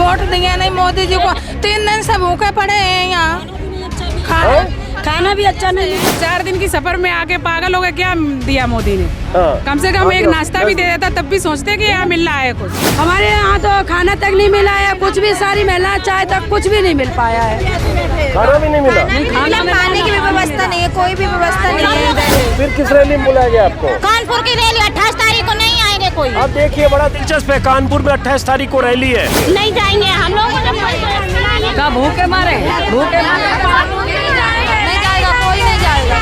Vote दिए नहीं मोदी जी को, 3 दिन से भूखे पड़े हैं यहाँ। खाना भी अच्छा नहीं। 4 दिन की सफर में आके पागल हो गए। क्या दिया मोदी ने? कम से कम एक नाश्ता भी दे देता तब भी सोचते कि यहाँ मिल रहा है कुछ। हमारे यहाँ तो खाना तक नहीं मिला है, कुछ भी। सारी महिला चाय तक कुछ भी नहीं मिल पाया है। खाना भी नहीं मिला। खाने की भी व्यवस्था नहीं है, कोई भी व्यवस्था नहीं है। फिर किस रैली में बुलाया गया आपको? कानपुर की रैली 28 तारीख को नहीं आएंगे कोई। अब देखिए बड़ा दिलचस्प है, कानपुर में 28 तारीख को रैली है। नहीं जाएंगे हम लोग। क्या भूखे मारे? भूखे मारे नहीं जाएगा, कोई नहीं जाएगा।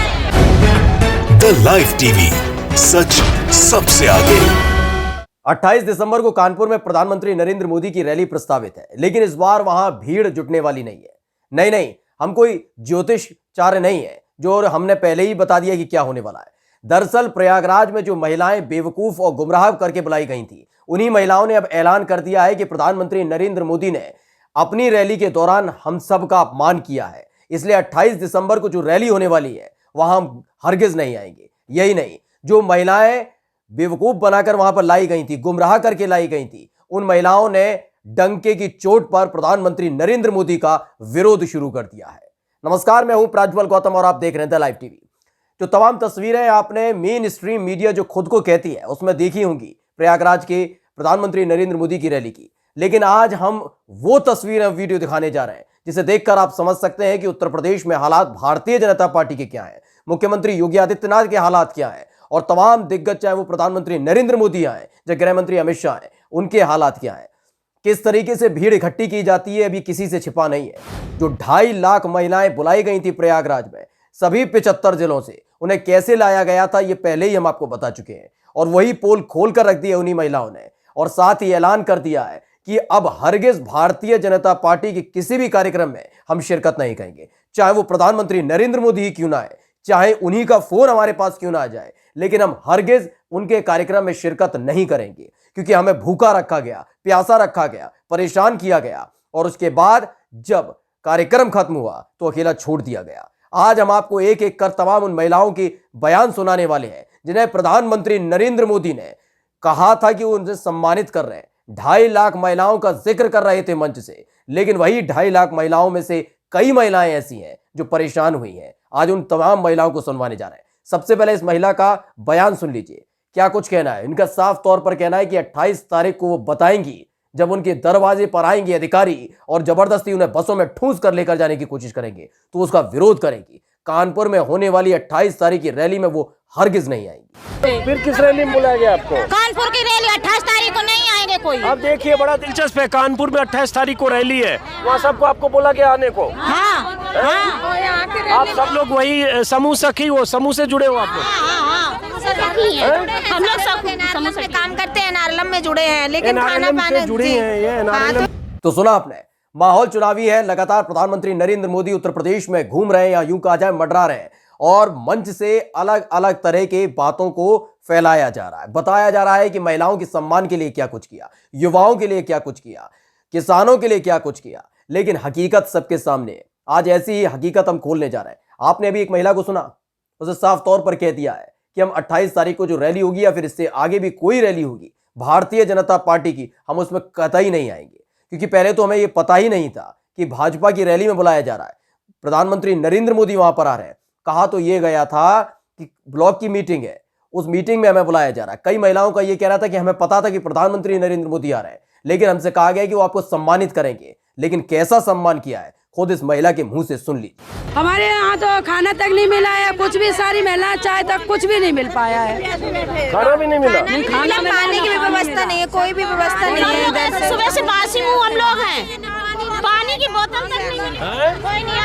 द लाइव टीवी, सच सबसे आगे। 28 दिसंबर को कानपुर में प्रधानमंत्री नरेंद्र मोदी की रैली प्रस्तावित है, लेकिन इस बार वहां भीड़ जुटने वाली नहीं है। नहीं, हम कोई ज्योतिषचार्य नहीं है जो हमने पहले ही बता दिया कि क्या होने वाला है। दरअसल प्रयागराज में जो महिलाएं बेवकूफ और गुमराह करके बुलाई गई थी, उन्हीं महिलाओं ने अब ऐलान कर दिया है कि प्रधानमंत्री नरेंद्र मोदी ने अपनी रैली के दौरान हम सब का अपमान किया है, इसलिए 28 दिसंबर को जो रैली होने वाली है वहां हम हरगिज नहीं आएंगे। यही नहीं, जो महिलाएं बेवकूफ बनाकर वहां पर लाई गई थी, गुमराह करके लाई गई थी, उन महिलाओं ने डंके की चोट पर प्रधानमंत्री नरेंद्र मोदी का विरोध शुरू कर दिया है। नमस्कार, मैं हूं प्रज्वल गौतम और आप देख रहे हैं द लाइव टीवी। जो तमाम तस्वीरें आपने मेन स्ट्रीम मीडिया जो खुद को कहती है उसमें देखी होंगी प्रयागराज के प्रधानमंत्री नरेंद्र मोदी की रैली की, लेकिन आज हम वो तस्वीरें वीडियो दिखाने जा रहे हैं जिसे देखकर आप समझ सकते हैं कि उत्तर प्रदेश में हालात भारतीय जनता पार्टी के क्या हैं, मुख्यमंत्री योगी आदित्यनाथ के हालात क्या हैं, और तमाम दिग्गज चाहे वो प्रधानमंत्री नरेंद्र मोदी आए चाहे गृह मंत्री अमित शाह हैं, उनके हालात क्या हैं। किस तरीके से भीड़ इकट्ठी की जाती है अभी किसी से छिपा नहीं है। जो 2.5 लाख महिलाएं बुलाई गई थी प्रयागराज में सभी 75 जिलों से, उन्हें कैसे लाया गया था ये पहले ही हम आपको बता चुके हैं, और वही पोल खोल कर रख दिया उन्हीं महिलाओं ने, और साथ ही ऐलान कर दिया है कि अब हरगिज भारतीय जनता पार्टी के किसी भी कार्यक्रम में हम शिरकत नहीं करेंगे, चाहे वो प्रधानमंत्री नरेंद्र मोदी ही क्यों ना आए, चाहे उन्हीं का फोन हमारे पास क्यों ना आ जाए, लेकिन हम हरगिज उनके कार्यक्रम में शिरकत नहीं करेंगे, क्योंकि हमें भूखा रखा गया, प्यासा रखा गया, परेशान किया गया, और उसके बाद जब कार्यक्रम खत्म हुआ तो अकेला छोड़ दिया गया। आज हम आपको एक एक कर तमाम उन महिलाओं की बयान सुनाने वाले हैं जिन्हें प्रधानमंत्री नरेंद्र मोदी ने कहा था कि वो उनसे सम्मानित कर रहे हैं। 2.5 लाख महिलाओं का जिक्र कर रहे थे मंच से, लेकिन वही 2.5 लाख महिलाओं में से कई महिलाएं ऐसी हैं जो परेशान हुई हैं। आज उन तमाम महिलाओं को सुनवाने जा रहे हैं। सबसे पहले इस महिला का बयान सुन लीजिए, क्या कुछ कहना है। इनका साफ तौर पर कहना है कि 28 तारीख को वो बताएंगी, जब उनके दरवाजे पर आएंगे अधिकारी और जबरदस्ती उन्हें बसों में ठूंस कर लेकर जाने की कोशिश करेंगे तो उसका विरोध करेंगी। कानपुर में होने वाली 28 तारीख की रैली में वो हरगिज नहीं आएंगी। फिर किस रैली में बुलाया गया आपको? कानपुर की रैली 28 तारीख को नहीं आएंगे कोई। अब देखिए बड़ा दिलचस्प है, कानपुर में 28 तारीख को रैली है, वहाँ सबको आपको बोला गया आने को। आप सब लोग वही समूह सखी हो, समूह से जुड़े हो आप लोग? हम लोग सब समूह से काम करते हैं, नारलम में जुड़े हैं, लेकिन खाना पाने जुड़ी हैं ये NRLM। तो सुना आपने, माहौल चुनावी है। लगातार प्रधानमंत्री नरेंद्र मोदी उत्तर प्रदेश में घूम रहे हैं या यूं कहा जाए मंडरा रहे हैं, और मंच से अलग अलग तरह के बातों को फैलाया जा रहा है, बताया जा रहा है कि महिलाओं के सम्मान के लिए क्या कुछ किया, युवाओं के लिए क्या कुछ किया, किसानों के लिए क्या कुछ किया, लेकिन हकीकत सबके सामने है। आज ऐसी ही हकीकत हम खोलने जा रहे हैं। आपने अभी एक महिला को सुना, उसे साफ तौर पर कह दिया है कि हम 28 तारीख को जो रैली होगी या फिर इससे आगे भी कोई रैली होगी भारतीय जनता पार्टी की, हम उसमें कतई नहीं आएंगे, क्योंकि पहले तो हमें यह पता ही नहीं था कि भाजपा की रैली में बुलाया जा रहा है, प्रधानमंत्री नरेंद्र मोदी वहां पर आ रहे हैं। कहा तो यह गया था कि ब्लॉक की मीटिंग है, उस मीटिंग में हमें बुलाया जा रहा है। कई महिलाओं का यह कहना था कि हमें पता था कि प्रधानमंत्री नरेंद्र मोदी आ रहे हैं, लेकिन हमसे कहा गया कि वो आपको सम्मानित करेंगे, लेकिन कैसा सम्मान किया है खुद इस महिला के मुंह से सुन लीजिए। हमारे यहाँ तो खाना तक नहीं मिला है, कुछ भी। सारी महिला चाय तक कुछ भी नहीं मिल पाया है। खाना भी नहीं मिला। खाने की भी व्यवस्था नहीं है, कोई भी व्यवस्था नहीं है। सुबह से बासी मुंह हम लोग हैं, पानी की बोतल तक नहीं मिली, कोई नहीं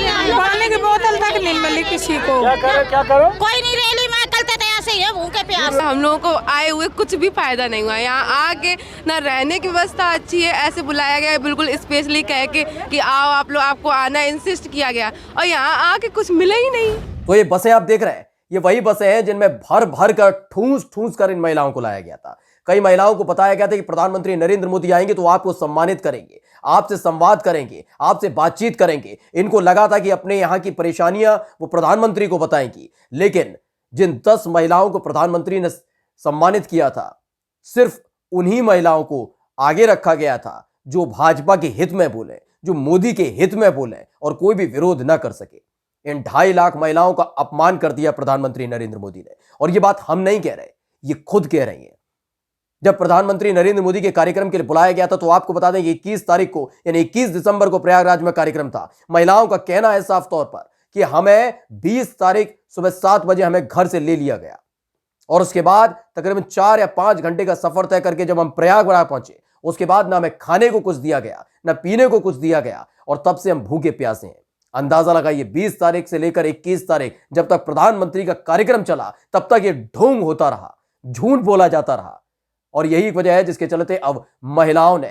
आया, पानी की बोतल तक नहीं मिली किसी को। क्या करो? कोई नहीं। रैली में कल तक ऐसे ही है, भूखे प्यास। हम लोगों को आए हुए कुछ भी फायदा नहीं हुआ। यहाँ आके ना रहने की व्यवस्था अच्छी है, ऐसे बुलाया गया है बिल्कुल स्पेशली कह के कि आओ आप लोग, आपको आना इंसिस्ट किया गया, और यहाँ आके कुछ मिला ही नहीं। तो ये बसें आप देख रहे हैं, ये वही बसें हैं जिनमें भर भर कर ठूंस कर इन महिलाओं को लाया गया था। कई महिलाओं को बताया गया था कि प्रधानमंत्री नरेंद्र मोदी आएंगे तो आपको सम्मानित करेंगे, आपसे संवाद करेंगे, आपसे बातचीत करेंगे। इनको लगा था कि अपने यहाँ की परेशानियां वो प्रधानमंत्री को बताएंगी, लेकिन जिन 10 महिलाओं को प्रधानमंत्री ने सम्मानित किया था, सिर्फ उन्हीं महिलाओं को आगे रखा गया था जो भाजपा के हित में बोले, जो मोदी के हित में बोले और कोई भी विरोध ना कर सके। इन 2.5 लाख महिलाओं का अपमान कर दिया प्रधानमंत्री नरेंद्र मोदी ने। और ये बात हम नहीं कह रहे, ये खुद कह रही हैं। जब प्रधानमंत्री नरेंद्र मोदी के कार्यक्रम के लिए बुलाया गया था तो आपको बता दें कि 21 तारीख को यानी 21 दिसंबर को प्रयागराज में कार्यक्रम था। महिलाओं का कहना है साफ तौर पर कि हमें 20 तारीख सुबह 7 बजे हमें घर से ले लिया गया और उसके बाद तकरीबन 4 या 5 घंटे का सफर तय करके जब हम प्रयागराज पहुंचे, उसके बाद ना हमें खाने को कुछ दिया गया, ना पीने को कुछ दिया गया और तब से हम भूखे प्यासे हैं। अंदाजा लगाइए, 20 तारीख से लेकर 21 तारीख जब तक प्रधानमंत्री का कार्यक्रम चला तब तक ये ढोंग होता रहा, झूठ बोला जाता रहा और यही वजह है जिसके चलते अब महिलाओं ने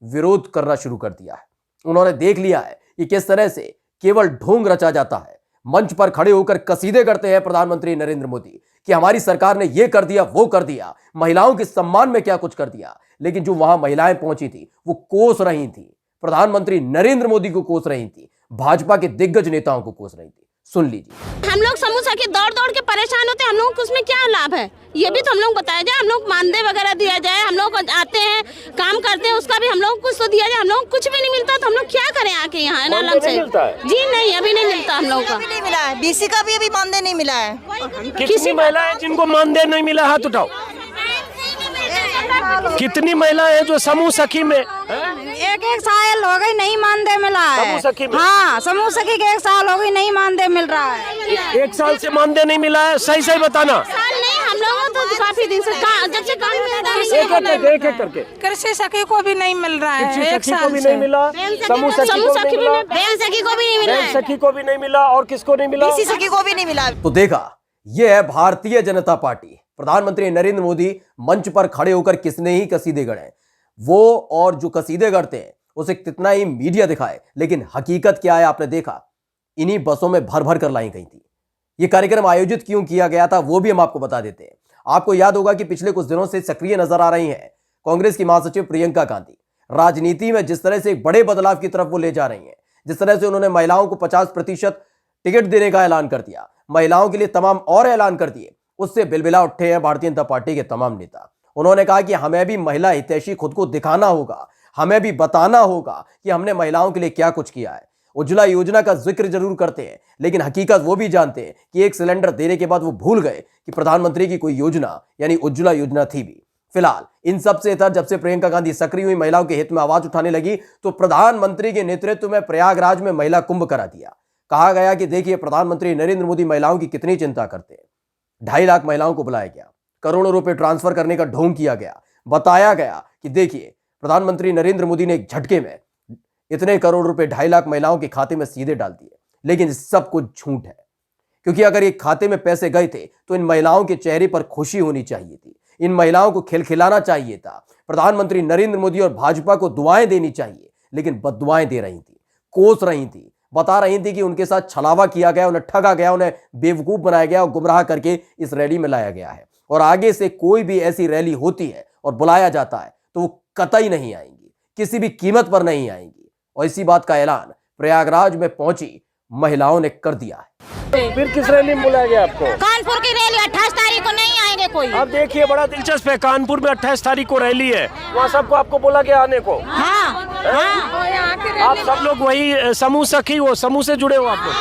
विरोध करना शुरू कर दिया है। उन्होंने देख लिया है कि किस तरह से केवल ढोंग रचा जाता है। मंच पर खड़े होकर कसीदे करते हैं प्रधानमंत्री नरेंद्र मोदी कि हमारी सरकार ने यह कर दिया, वो कर दिया, महिलाओं के सम्मान में क्या कुछ कर दिया। लेकिन जो वहां महिलाएं पहुंची थी वो कोस रही थी, प्रधानमंत्री नरेंद्र मोदी को कोस रही थी, भाजपा के दिग्गज नेताओं को कोस रही थी। सुन लीजिए। हम लोग समूह सखी दौड़ दौड़ के परेशान होते हैं, हम लोगों को उसमें क्या लाभ है ये भी तो हम लोग बताया जाए। हम लोग मानदेय वगैरह दिया जाए, हम लोग आते हैं काम करते हैं उसका भी हम लोग कुछ तो दिया जाए। हम लोग कुछ भी नहीं मिलता तो हम लोग क्या करें आके यहाँ आलम से? जी नहीं, अभी नहीं मिलता हम लोग का, नहीं मिला है। बीसी का भी अभी मानदेय नहीं मिला है। कितनी महिलाएं जिनको मानदेय नहीं मिला, हाथ उठाओ। कितनी महिलाएं हैं जो समूह सखी में? एक साल हो गई नहीं मानदेय मिला है। समूह सखी में? हाँ, समूह सखी के 1 साल हो गई नहीं मानदेय मिल रहा है। 1 साल से मानदेय नहीं मिला है? सही सही बताना। साल नहीं, हम लोगों तो काफी दिन से जब से काम एक करके कृषि सखी को भी नहीं मिल रहा है। 1 सखी को साल भी से नहीं मिला, समूह सखी को भी नहीं मिला, बहन सखी को भी नहीं मिला, बहन सखी को भी नहीं मिला और किसको नहीं मिला? बीसी सखी को भी नहीं मिला। तो देखा, यह है भारतीय जनता पार्टी। प्रधानमंत्री नरेंद्र मोदी मंच पर खड़े होकर किसने ही कसीदे गढ़े, वो और जो कसीदे गढ़ते हैं उसे कितना ही मीडिया दिखाए, लेकिन हकीकत क्या है आपने देखा। इन्हीं बसों में भर भर कर लाई गई थी। यह कार्यक्रम आयोजित क्यों किया गया था वो भी हम आपको बता देते हैं। आपको याद होगा कि पिछले कुछ दिनों से सक्रिय नजर आ रही हैं कांग्रेस की महासचिव प्रियंका गांधी। राजनीति में जिस तरह से एक बड़े बदलाव की तरफ वो ले जा रही हैं, जिस तरह से उन्होंने महिलाओं को 50% टिकट देने का ऐलान कर दिया, महिलाओं के लिए तमाम और ऐलान कर दिए, उससे बिलबिला उठे हैं भारतीय जनता पार्टी के तमाम नेता। उन्होंने कहा कि हमें भी महिला हितैषी खुद को दिखाना होगा, हमें भी बताना होगा कि हमने महिलाओं के लिए क्या कुछ किया है। उज्ज्वला योजना का जिक्र जरूर करते हैं, लेकिन हकीकत वो भी जानते हैं कि 1 सिलेंडर देने के बाद वो भूल गए कि प्रधानमंत्री की कोई योजना यानी उज्ज्वला योजना थी भी। फिलहाल इन सबसे इतर जब से प्रियंका गांधी सक्रिय हुई, महिलाओं के हित में आवाज उठाने लगी, तो प्रधानमंत्री के नेतृत्व में प्रयागराज में महिला कुंभ करा दिया। कहा गया कि देखिए प्रधानमंत्री नरेंद्र मोदी महिलाओं की कितनी चिंता करते हैं। 2.5 लाख महिलाओं को बुलाया गया, करोड़ों रुपए ट्रांसफर करने का ढोंग किया गया, बताया गया कि देखिए प्रधानमंत्री नरेंद्र मोदी ने एक झटके में इतने करोड़ रुपए 2.5 लाख महिलाओं के खाते में सीधे डाल दिए। लेकिन सब कुछ झूठ है, क्योंकि अगर ये खाते में पैसे गए थे तो इन महिलाओं के चेहरे पर खुशी होनी चाहिए थी, इन महिलाओं को खिलखिलाना चाहिए था, प्रधानमंत्री नरेंद्र मोदी और भाजपा को दुआएं देनी चाहिए, लेकिन बददुआएं दे रही थी, कोस रही थी, बता रही थी कि उनके साथ छलावा किया गया, उन्हें ठगा गया, उन्हें बेवकूफ बनाया गया और गुमराह करके इस रैली में लाया गया है। और आगे से कोई भी ऐसी रैली होती है और बुलाया जाता है तो वो कतई नहीं आएंगी, किसी भी कीमत पर नहीं आएंगी। और इसी बात का ऐलान प्रयागराज में पहुंची महिलाओं ने कर दिया है। फिर किस रैली में बुलाया गया आपको? कानपुर की रैली 28 तारीख को नहीं आएंगे कोई। अब देखिए बड़ा दिलचस्प है, कानपुर में 28 तारीख को रैली है, वहाँ सबको आपको बोला गया आने को। हाँ, आप सब लोग वही समूह सखी हो, समूह से जुड़े हो आप लोग?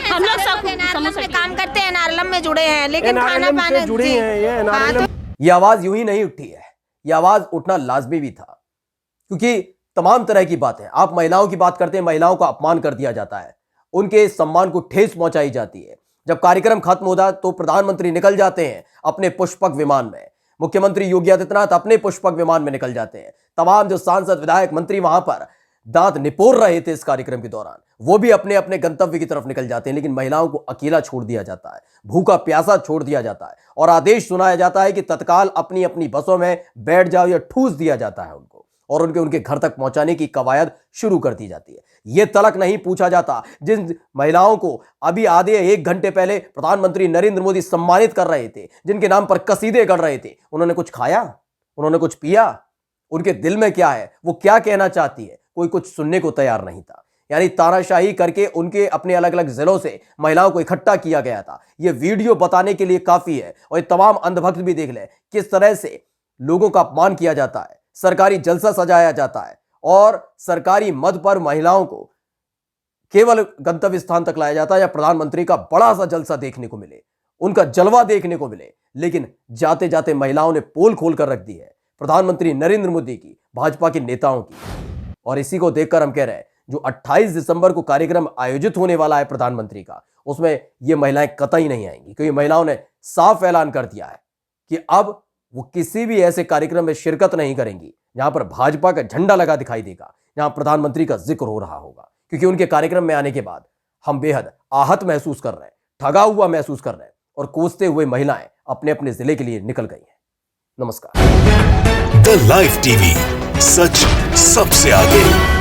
हम लोग समूह से काम करते हैं, नारलम में जुड़े हैं, लेकिन खाना पाना जुड़ी है। ये आवाज यूं ही नहीं उठी है, ये आवाज उठना लाजमी भी था, क्योंकि तमाम तरह की बातें, आप महिलाओं की बात करते हैं, महिलाओं का अपमान कर दिया जाता है, उनके सम्मान को ठेस पहुंचाई जाती है। जब कार्यक्रम खत्म होता तो प्रधानमंत्री निकल जाते हैं अपने पुष्पक विमान में, मुख्यमंत्री योगी आदित्यनाथ अपने पुष्पक विमान में निकल जाते हैं, तमाम जो सांसद विधायक मंत्री वहां पर दांत निपोर रहे थे इस कार्यक्रम के दौरान, वो भी अपने अपने गंतव्य की तरफ निकल जाते हैं। लेकिन महिलाओं को अकेला छोड़ दिया जाता है, भूखा प्यासा छोड़ दिया जाता है और आदेश सुनाया जाता है कि तत्काल अपनी अपनी बसों में बैठ जाओ या ठूस दिया जाता है उनको, और उनके घर तक पहुंचाने की कवायद शुरू कर दी जाती है। यह तलक नहीं पूछा जाता जिन महिलाओं को अभी आधे 1 घंटे पहले प्रधानमंत्री नरेंद्र मोदी सम्मानित कर रहे थे, जिनके नाम पर कसीदे गढ़ रहे थे, उन्होंने कुछ खाया, उन्होंने कुछ पिया, उनके दिल में क्या है, वो क्या कहना चाहती है, कोई कुछ सुनने को तैयार नहीं था। यानी तानाशाही करके उनके अपने अलग अलग जिलों से महिलाओं को इकट्ठा किया गया था। यह वीडियो बताने के लिए काफी है, और ये तमाम अंधभक्त भी देख ले किस तरह से लोगों का अपमान किया जाता है, सरकारी जलसा सजाया जाता है और सरकारी मद पर महिलाओं को केवल गंतव्य स्थान तक लाया जाता है या प्रधानमंत्री का बड़ा सा जलसा देखने को मिले, उनका जलवा देखने को मिले, लेकिन जाते जाते महिलाओं ने पोल खोल कर रख दी है प्रधानमंत्री नरेंद्र मोदी की, भाजपा के नेताओं की। और इसी को देखकर हम कह रहे हैं जो 28 दिसंबर को कार्यक्रम आयोजित होने वाला है प्रधानमंत्री का, उसमें ये महिलाएं कतई नहीं आएंगी, क्योंकि महिलाओं ने साफ ऐलान कर दिया है कि अब वो किसी भी ऐसे कार्यक्रम में शिरकत नहीं करेंगी जहां पर भाजपा का झंडा लगा दिखाई देगा, जहां प्रधानमंत्री का जिक्र हो रहा होगा। क्योंकि उनके कार्यक्रम में आने के बाद हम बेहद आहत महसूस कर रहे हैं, ठगा हुआ महसूस कर रहे हैं और कोसते हुए महिलाएं अपने अपने जिले के लिए निकल गई हैं। नमस्कार। द लाइव टीवी, सच सबसे आगे।